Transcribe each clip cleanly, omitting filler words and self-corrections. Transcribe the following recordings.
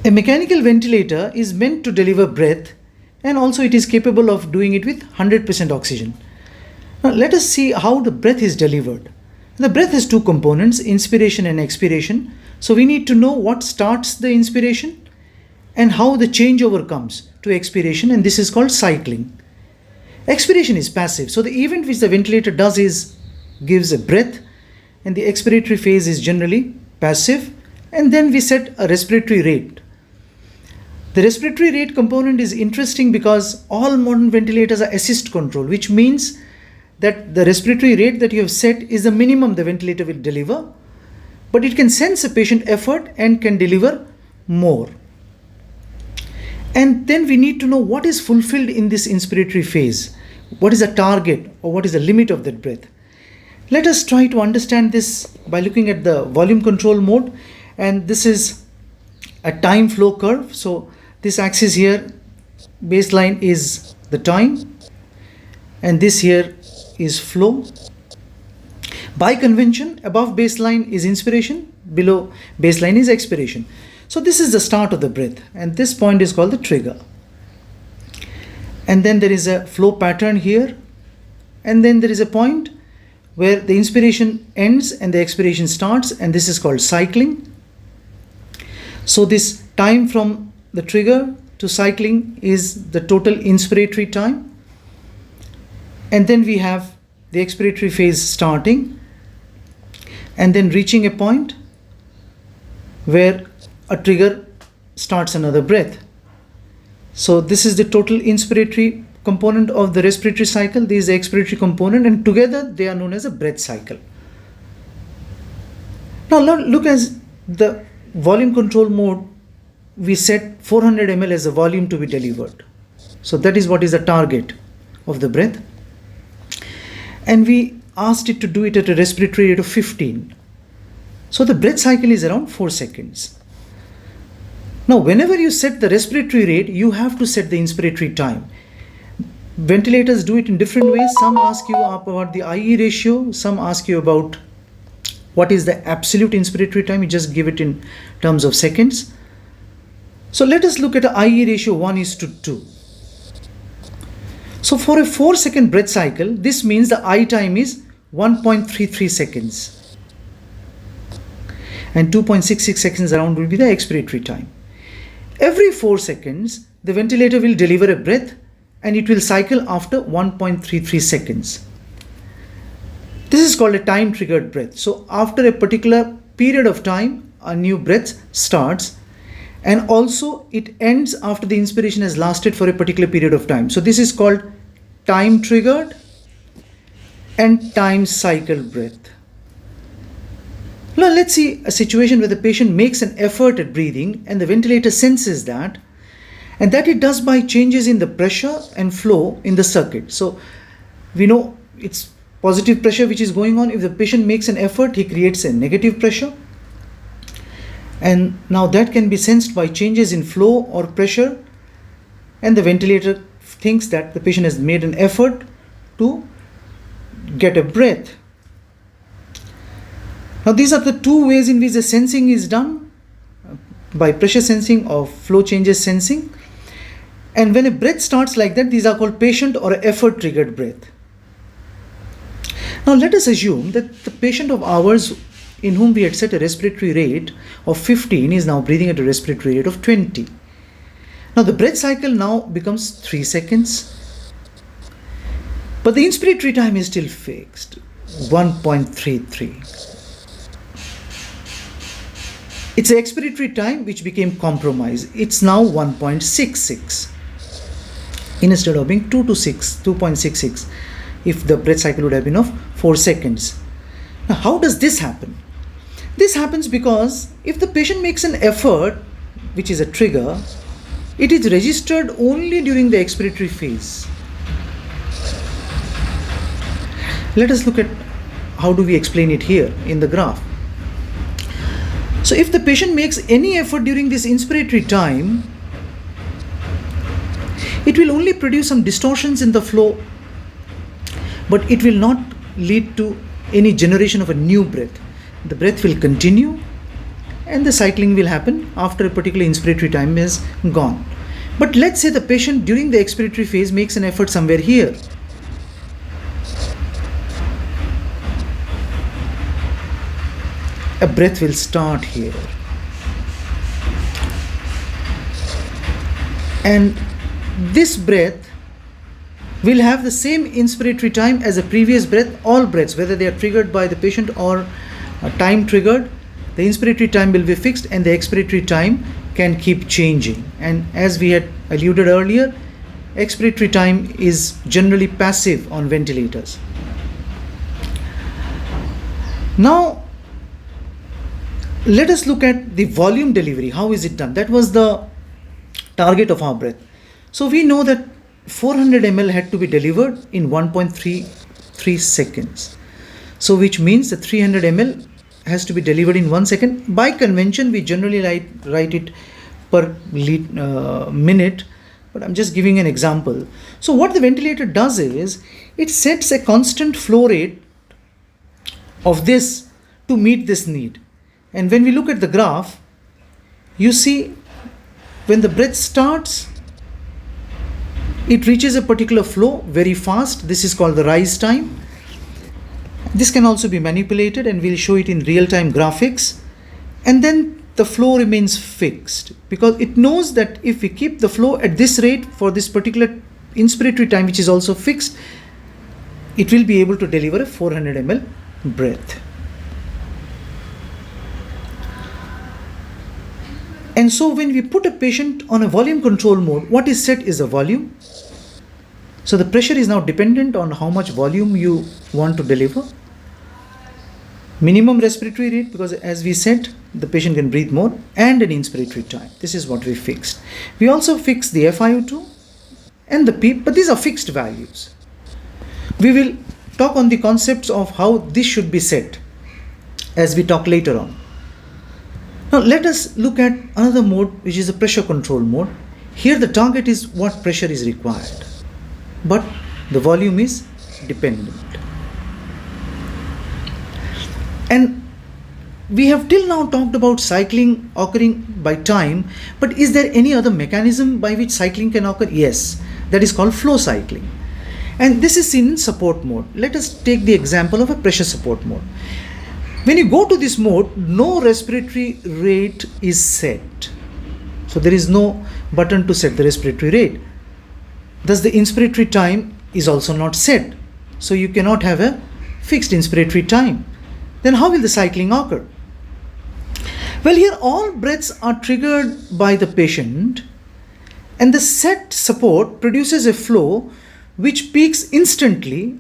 A mechanical ventilator is meant to deliver breath, and also it is capable of doing it with 100% oxygen. Now let us see how the breath is delivered. The breath has two components, inspiration and expiration. So we need to know what starts the inspiration and how the changeover comes to expiration, and this is called cycling. Expiration is passive. So the event which the ventilator does is gives a breath, and the expiratory phase is generally passive, and then we set a respiratory rate. The respiratory rate component is interesting because all modern ventilators are assist control, which means that the respiratory rate that you have set is the minimum the ventilator will deliver, but it can sense a patient effort and can deliver more. And then we need to know what is fulfilled in this inspiratory phase. What is the target or what is the limit of that breath? Let us try to understand this by looking at the volume control mode, and this is a time flow curve. So this axis here, baseline is the time, and this here is flow. By convention, above baseline is inspiration, below baseline is expiration. So this is the start of the breath, and this point is called the trigger. And then there is a flow pattern here, and then there is a point where the inspiration ends and the expiration starts, and this is called cycling. So this time from the trigger to cycling is the total inspiratory time. And then we have the expiratory phase starting and then reaching a point where a trigger starts another breath. So this is the total inspiratory component of the respiratory cycle. This is the expiratory component, and together they are known as a breath cycle. Now look at the volume control mode. We set 400 ml as the volume to be delivered. So that is what is the target of the breath. And we asked it to do it at a respiratory rate of 15. So the breath cycle is around 4 seconds. Now whenever you set the respiratory rate, you have to set the inspiratory time. Ventilators do it in different ways. Some ask you about the IE ratio, some ask you about what is the absolute inspiratory time. You just give it in terms of seconds. So let us look at an IE ratio 1:2. So for a 4-second breath cycle, this means the I time is 1.33 seconds. And 2.66 seconds around will be the expiratory time. Every 4 seconds, the ventilator will deliver a breath, and it will cycle after 1.33 seconds. This is called a time triggered breath. So after a particular period of time, a new breath starts, and also it ends after the inspiration has lasted for a particular period of time. So this is called time triggered and time cycle breath. Now let's see a situation where the patient makes an effort at breathing and the ventilator senses that, and that it does by changes in the pressure and flow in the circuit. So we know it's positive pressure which is going on. If the patient makes an effort, he creates a negative pressure, and now that can be sensed by changes in flow or pressure, and the ventilator thinks that the patient has made an effort to get a breath. Now these are the two ways in which the sensing is done, by pressure sensing or flow changes sensing. And when a breath starts like that, these are called patient or effort triggered breath. Now let us assume that the patient of ours in whom we had set a respiratory rate of 15 is now breathing at a respiratory rate of 20. Now the breath cycle now becomes 3 seconds, but the inspiratory time is still fixed, 1.33. It's the expiratory time which became compromised. It's now 1.66 instead of being 2.66 if the breath cycle would have been of 4 seconds. Now how does this happen? This happens because if the patient makes an effort, which is a trigger, it is registered only during the expiratory phase. Let us look at how do we explain it here in the graph. So if the patient makes any effort during this inspiratory time, it will only produce some distortions in the flow, but it will not lead to any generation of a new breath. The breath will continue and the cycling will happen after a particular inspiratory time is gone. But let's say the patient during the expiratory phase makes an effort somewhere here. A breath will start here. And this breath will have the same inspiratory time as a previous breath. All breaths, whether they are triggered by the patient or time triggered, the inspiratory time will be fixed and the expiratory time can keep changing. And as we had alluded earlier, expiratory time is generally passive on ventilators. Now, let us look at the volume delivery. How is it done? That was the target of our breath. So we know that 400 ml had to be delivered in 1.33 seconds. So which means the 300 ml has to be delivered in 1 second. By convention, we generally write it per minute, but I'm just giving an example. So what the ventilator does is, it sets a constant flow rate of this to meet this need. And when we look at the graph, you see when the breath starts, it reaches a particular flow very fast. This is called the rise time. This can also be manipulated, and we'll show it in real-time graphics. And then the flow remains fixed because it knows that if we keep the flow at this rate for this particular inspiratory time, which is also fixed, it will be able to deliver a 400 ml breath. And so when we put a patient on a volume control mode, what is set is the volume. So the pressure is now dependent on how much volume you want to deliver. Minimum respiratory rate, because as we said, the patient can breathe more, and an inspiratory time. This is what we fixed. We also fixed the FiO2 and the PEEP, but these are fixed values. We will talk on the concepts of how this should be set as we talk later on. Now let us look at another mode, which is a pressure control mode. Here the target is what pressure is required, but the volume is dependent. And we have till now talked about cycling occurring by time, but is there any other mechanism by which cycling can occur? Yes, that is called flow cycling. And this is seen in support mode. Let us take the example of a pressure support mode. When you go to this mode, no respiratory rate is set. So there is no button to set the respiratory rate. Thus the inspiratory time is also not set. So you cannot have a fixed inspiratory time. Then how will the cycling occur? Well, here all breaths are triggered by the patient, and the set support produces a flow which peaks instantly,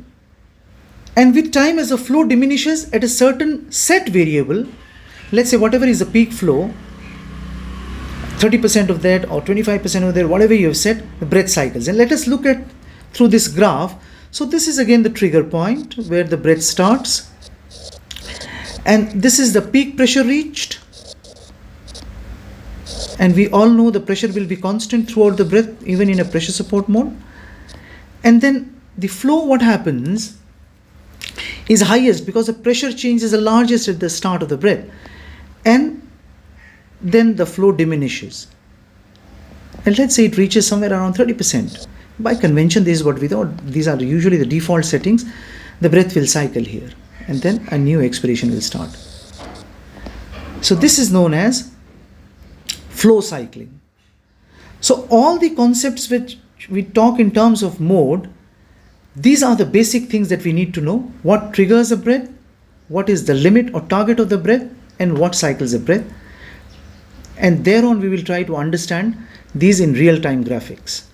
and with time as the flow diminishes at a certain set variable, let's say whatever is the peak flow, 30% of that or 25% of that, whatever you have set, the breath cycles. And let us look at through this graph. So this is again the trigger point where the breath starts, and this is the peak pressure reached, and we all know the pressure will be constant throughout the breath even in a pressure support mode. And then the flow, what happens is highest because the pressure change is the largest at the start of the breath, and then the flow diminishes, and let's say it reaches somewhere around 30%. By convention, this is what we thought. These are usually the default settings. The breath will cycle here, and then a new expiration will start. So this is known as flow cycling. So all the concepts which we talk in terms of mode, these are the basic things that we need to know. What triggers a breath, what is the limit or target of the breath, and what cycles a breath. And thereon we will try to understand these in real-time graphics.